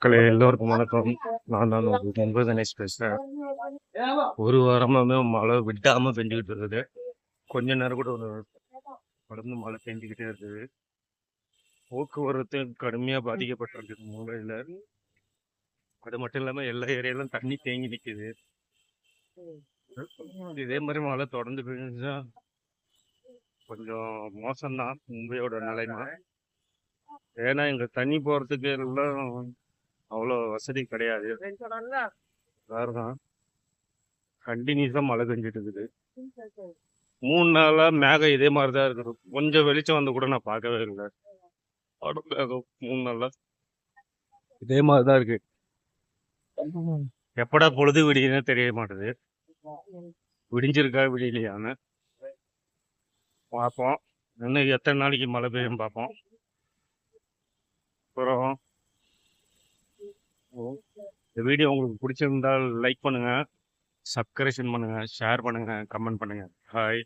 மக்களே எல்லோருக்கும் வணக்கம். நான் உங்களுக்கு முன்பு கணேஷ் பேசுறேன். ஒரு வாரமாவே மழை விடாம பெஞ்சுக்கிட்டு இருக்குது. கொஞ்ச நேரம் கூட தொடர்ந்து மழை பெஞ்சுக்கிட்டே இருக்குது. போக்குவரத்து கடுமையா பாதிக்கப்பட்டிருக்கு மூலையில. அது மட்டும் இல்லாம எல்லா ஏரியாலும் தண்ணி தேங்கி நிக்குது. இதே மாதிரி மழை தொடர்ந்து பெஞ்சா கொஞ்சம் மோசம்தான் மும்பையோட நிலைமை. ஏன்னா இங்க தண்ணி போறதுக்கு எல்லாம் அவ்வளோ வசதி கிடையாது. காரணம் கண்டினியூஸா மழை பெஞ்சிட்டு இருக்குது. 3 நாளா மேகம் இதே மாதிரிதான் இருக்குது. கொஞ்சம் வெளிச்சம் வந்து கூட நான் பார்க்கவே இல்லை. மேகம் 3 நாளா இதே மாதிரிதான் இருக்கு. எப்படா பொழுது விடியுதுன்னு தெரிய மாட்டுது. விடிஞ்சிருக்கா விடியலையான்னு பார்ப்போம். இன்னும் எத்தனை நாளைக்கு மழை பெய்யும் பார்ப்போம். அப்புறம் இந்த வீடியோ உங்களுக்கு பிடிச்சிருந்தால் லைக் பண்ணுங்க, சப்ஸ்கிரிப்ஷன் பண்ணுங்க, ஷேர் பண்ணுங்க, கமெண்ட் பண்ணுங்க. ஹாய்.